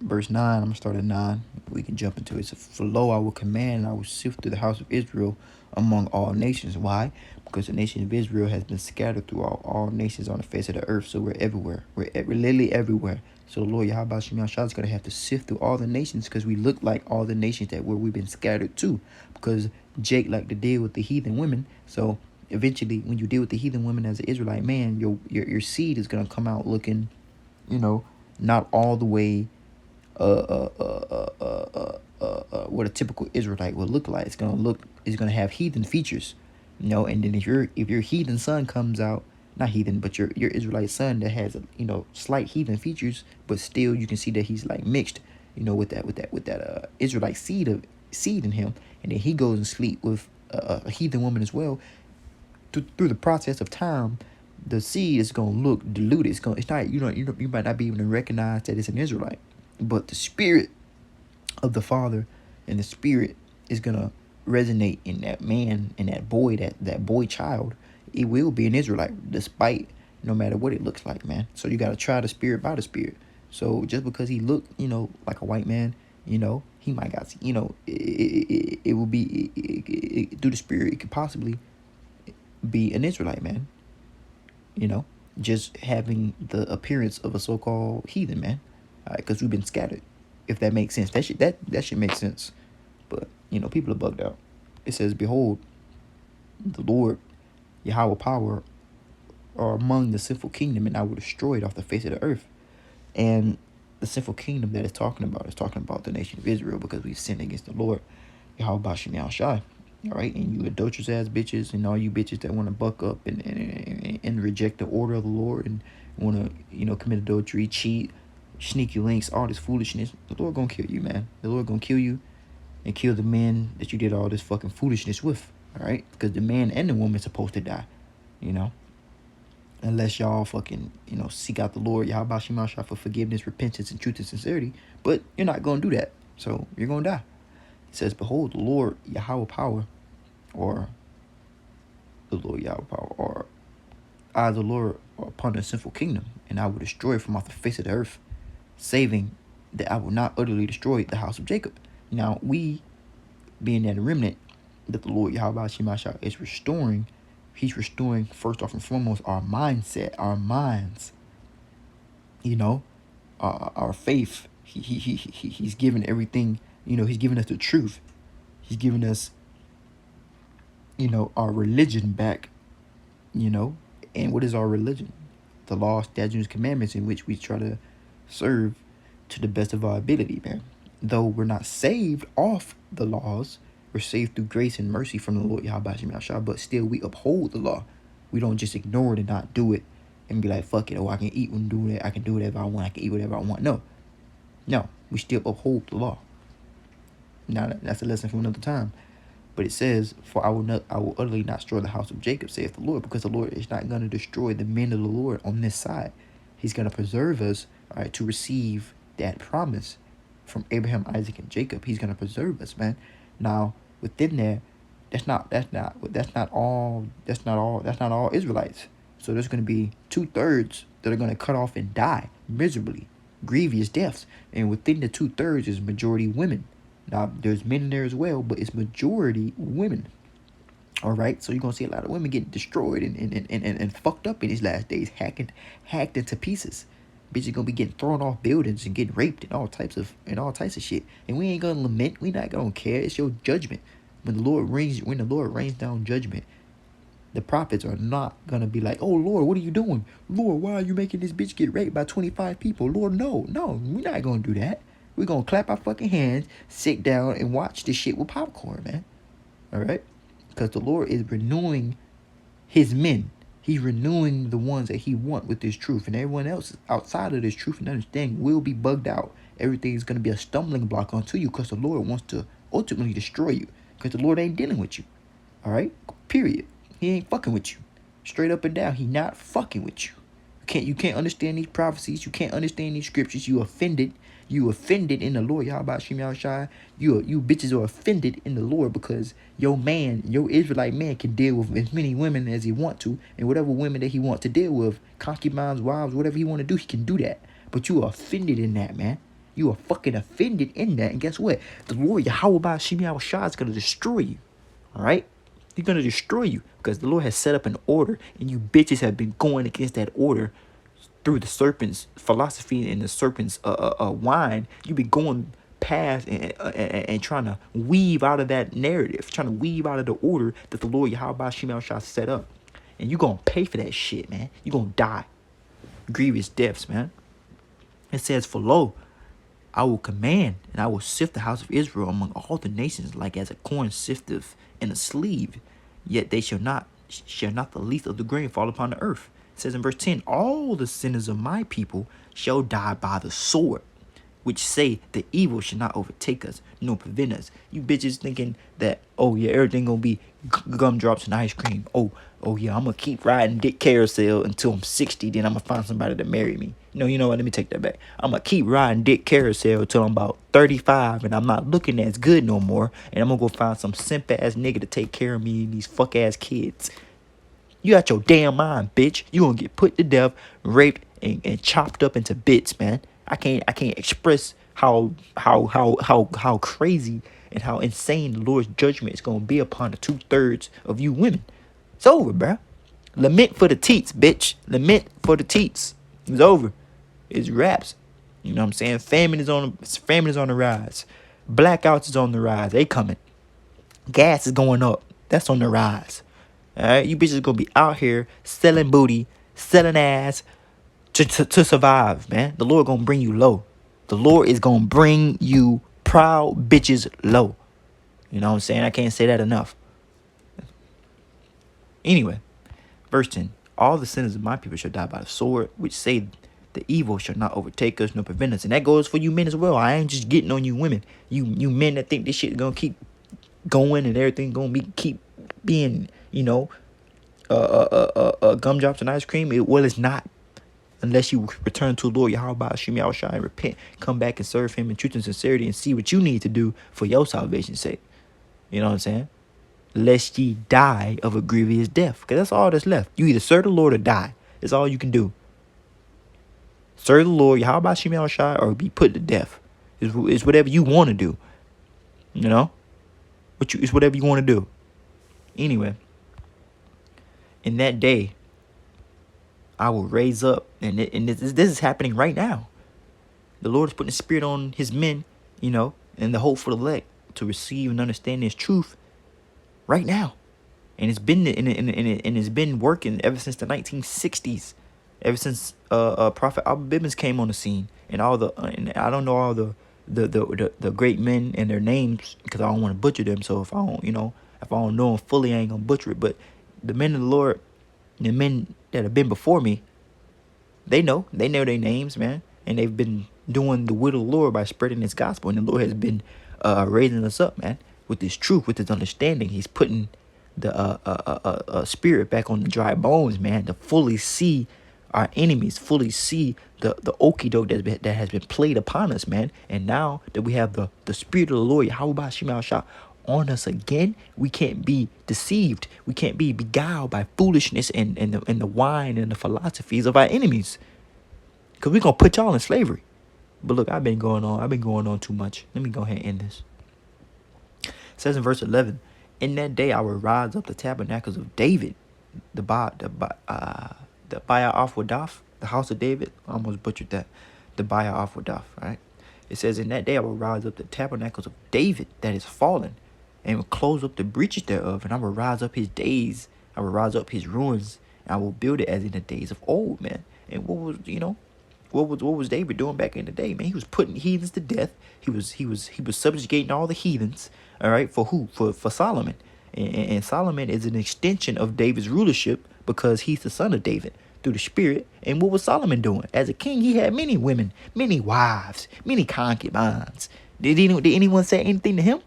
verse 9. I'm gonna start at 9. We can jump into it. So, for lo, I will command and I will sift through the house of Israel among all nations. Why? Because the nation of Israel has been scattered through all nations on the face of the earth. So we're everywhere. We're literally everywhere. So the Lord Yahawashi is going to have to sift through all the nations because we look like all the nations that we've been scattered to. Because Jake liked to deal with the heathen women. So eventually, when you deal with the heathen women as an Israelite man, your seed is going to come out looking, you know, not all the way what a typical Israelite would look like. It's gonna have heathen features, you know. And then if your heathen son comes out, not heathen, but your Israelite son that has slight heathen features, but still you can see that he's like mixed, you know, with that Israelite seed in him, and then he goes and sleep with a heathen woman as well. Through the process of time, the seed is gonna look diluted. It's not you might not be able to recognize that it's an Israelite, but the spirit of the father and the spirit is gonna resonate in that man and that boy, that boy child. It will be an Israelite, despite no matter what it looks like, man. So you gotta try the spirit by the spirit. So just because he looked, you know, like a white man, you know, he might got, you know, it will be through the spirit. It could possibly be an Israelite, man. You know, just having the appearance of a so-called heathen, man, because we've been scattered. If that makes sense, that should make sense. But you know, people are bugged out. It says, "Behold, the Lord, Yahawah power, are among the sinful kingdom, and I will destroy it off the face of the earth." And the sinful kingdom that it's talking about is talking about the nation of Israel, because we've sinned against the Lord, Yahawashi. All right, and you adulterous ass bitches, and all you bitches that want to buck up and reject the order of the Lord and want to, you know, commit adultery, cheat, sneaky links, all this foolishness. The Lord gonna kill you, man. The Lord gonna kill you and kill the men that you did all this fucking foolishness with. All right, because the man and the woman supposed to die, you know, unless y'all fucking, you know, seek out the Lord Yahawashi for forgiveness, repentance, and truth and sincerity. But you're not gonna do that, so you're gonna die. It says, "Behold, the Lord Yahawah power," or the Lord Yahweh power, or "I, the Lord, are upon the sinful kingdom, and I will destroy it from off the face of the earth, saving that I will not utterly destroy the house of Jacob." Now, we, being that remnant that the Lord Yahweh is restoring, he's restoring first off and foremost our mindset, our minds, you know, our faith. He's given everything. He's given us the truth. He's given us, our religion back. And what is our religion? The law, statutes, commandments in which we try to serve to the best of our ability, man. Though we're not saved off the laws, we're saved through grace and mercy from the Lord Yahawashi, but still we uphold the law. We don't just ignore it and not do it and be like, fuck it, I can eat and do that, I can do whatever I want, I can eat whatever I want. No, we still uphold the law. Now that's a lesson from another time. But it says, for I will utterly not destroy the house of Jacob, saith the Lord, because the Lord is not going to destroy the men of the Lord on this side. He's going to preserve us, all right, to receive that promise from Abraham, Isaac, and Jacob. He's going to preserve us, man. Now, within there, that's not all Israelites. So there's going to be 2/3 that are going to cut off and die miserably, grievous deaths. And within the 2/3 is majority women. Now, there's men in there as well, but it's majority women. All right, so you're going to see a lot of women getting destroyed and fucked up in these last days, hacked into pieces. Bitches going to be getting thrown off buildings and getting raped and all types of shit. And we ain't going to lament. We not going to care. It's your judgment. When the Lord rains down judgment, the prophets are not going to be like, oh, Lord, what are you doing? Lord, why are you making this bitch get raped by 25 people? Lord, no, we're not going to do that. We're going to clap our fucking hands, sit down, and watch this shit with popcorn, man. All right? Because the Lord is renewing his men. He's renewing the ones that he wants with this truth. And everyone else outside of this truth and understanding will be bugged out. Everything is going to be a stumbling block onto you because the Lord wants to ultimately destroy you. Because the Lord ain't dealing with you. All right? Period. He ain't fucking with you. Straight up and down, he not fucking with you. You can't understand these prophecies. You can't understand these scriptures. You offended. You offended in the Lord, Yahawashi. You bitches are offended in the Lord because your Israelite man can deal with as many women as he want to, and whatever women that he want to deal with, concubines, wives, whatever he want to do, he can do that. But you are offended in that, man. You are fucking offended in that, and guess what? The Lord Yahawashi is gonna destroy you. All right. He's going to destroy you because the Lord has set up an order and you bitches have been going against that order through the serpent's philosophy and the serpent's wine. You've been going past and trying to weave out of that narrative, trying to weave out of the order that the Lord Yahawashi set up. And you're going to pay for that shit, man. You're going to die. Grievous deaths, man. It says, for lo, I will command and I will sift the house of Israel among all the nations like as a corn sifteth in a sleeve, yet they shall not the least of the grain fall upon the earth. It says in verse 10, all the sinners of my people shall die by the sword, which say the evil shall not overtake us, nor prevent us. You bitches thinking that, oh yeah, everything gonna be gumdrops and ice cream. Oh yeah, I'm gonna keep riding dick carousel until I'm 60, then I'm gonna find somebody to marry me. No, you know what? Let me take that back. I'm gonna keep riding dick carousel until I'm about 35 and I'm not looking as good no more. And I'm gonna go find some simp ass nigga to take care of me and these fuck ass kids. You got your damn mind, bitch. You gonna get put to death, raped, and chopped up into bits, man. I can't express how crazy and how insane the Lord's judgment is gonna be upon the 2/3 of you women. It's over, bruh. Lament for the teats, bitch. Lament for the teats. It's over. It's raps. You know what I'm saying? Famine is on the rise. Blackouts is on the rise. They coming. Gas is going up. That's on the rise. Alright? You bitches gonna be out here selling booty, selling ass to survive, man. The Lord gonna bring you low. The Lord is gonna bring you proud bitches low. You know what I'm saying? I can't say that enough. Anyway, verse 10. All the sinners of my people shall die by the sword, which say the evil shall not overtake us nor prevent us. And that goes for you men as well. I ain't just getting on you women. You men that think this shit gonna keep going and everything gonna keep being, gumdrops and ice cream. It's not. Unless you return to the Lord Yahawashi and repent, come back and serve him in truth and sincerity and see what you need to do for your salvation's sake. You know what I'm saying? Lest ye die of a grievous death. Because that's all that's left. You either serve the Lord or die. That's all you can do. Serve the Lord Yahawashi or be put to death. It's whatever you want to do. You know? It's whatever you want to do. Anyway. In that day, I will raise up, and this is happening right now. The Lord is putting the Spirit on His men, you know, and the hopeful elect to receive and understand His truth right now. And it's been and it's been working ever since the 1960s, ever since Prophet Abba Bibbins came on the scene, and all the and I don't know all the great men and their names because I don't want to butcher them. So if I don't know them fully, I ain't gonna butcher it. But the men of the Lord, the men that have been before me, they know their names, man, and they've been doing the will of the Lord by spreading His gospel, and the Lord has been raising us up, man, with His truth, with His understanding. He's putting the spirit back on the dry bones, man, to fully see our enemies, fully see the okie doke that has been played upon us, man. And now that we have the Spirit of the Lord, Yahawashi, on us again, we can't be deceived. We can't be beguiled by foolishness and the wine and the philosophies of our enemies. Because we're going to put y'all in slavery. But look, I've been going on too much. Let me go ahead and end this. It says in verse 11, in that day I will rise up the tabernacles of David, the Bayah Afwadaf, the house of David. I almost butchered that. The Bayah Afwadaf, right? It says, in that day I will rise up the tabernacles of David that is fallen, and will close up the breaches thereof, and I will rise up his days, I will rise up his ruins, and I will build it as in the days of old, man. And what was David doing back in the day, man? He was putting heathens to death. He was subjugating all the heathens. All right, for who? For Solomon, and Solomon is an extension of David's rulership because he's the son of David through the Spirit. And what was Solomon doing as a king? He had many women, many wives, many concubines. Did anyone say anything to him?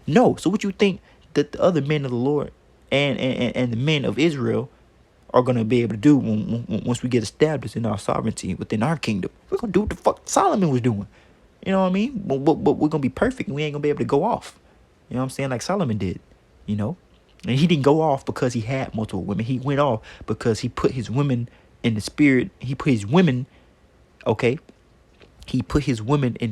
No. So what you think that the other men of the Lord and the men of Israel are going to be able to do once we get established in our sovereignty within our kingdom? We're going to do what the fuck Solomon was doing. You know what I mean? But we're going to be perfect, and we ain't going to be able to go off. You know what I'm saying? Like Solomon did, you know? And he didn't go off because he had multiple women. He went off because he put his women in the spirit. He put his women, okay? He put his women in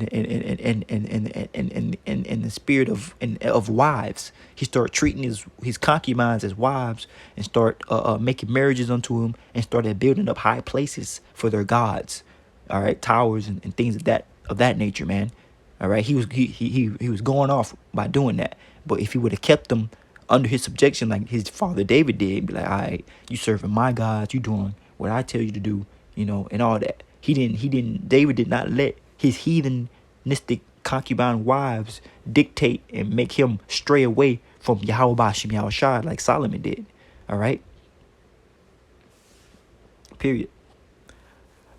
the spirit of wives. He started treating his concubines as wives, and start making marriages unto him, and started building up high places for their gods. All right, towers and things of that nature, man. All right, he was going off by doing that. But if he would have kept them under his subjection like his father David did, be like, all right, you serving my gods, you doing what I tell you to do, you know, and all that. David did not let his heathenistic concubine wives dictate and make him stray away from Yahawashi like Solomon did. All right. Period.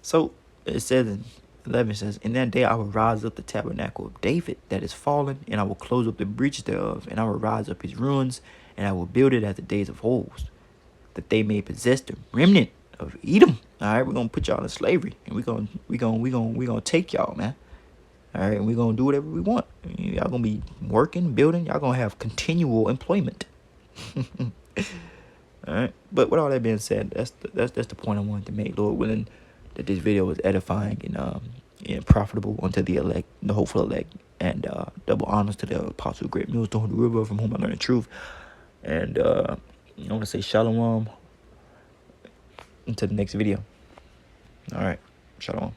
So it says in 11 says, in that day I will rise up the tabernacle of David that is fallen, and I will close up the breaches thereof, and I will rise up his ruins, and I will build it as the days of old, that they may possess the remnant of Edom. All right, we're gonna put y'all in slavery, and we're gonna take y'all, man. All right, and we're gonna do whatever we want. Y'all gonna be working, building. Y'all gonna have continual employment. All right, but with all that being said, that's the point I wanted to make. Lord willing, that this video was edifying and profitable unto the elect, the hopeful elect, and double honors to the apostle, great millstone, the river from whom I learned the truth. And I want to say shalom until the next video. All right, shalom.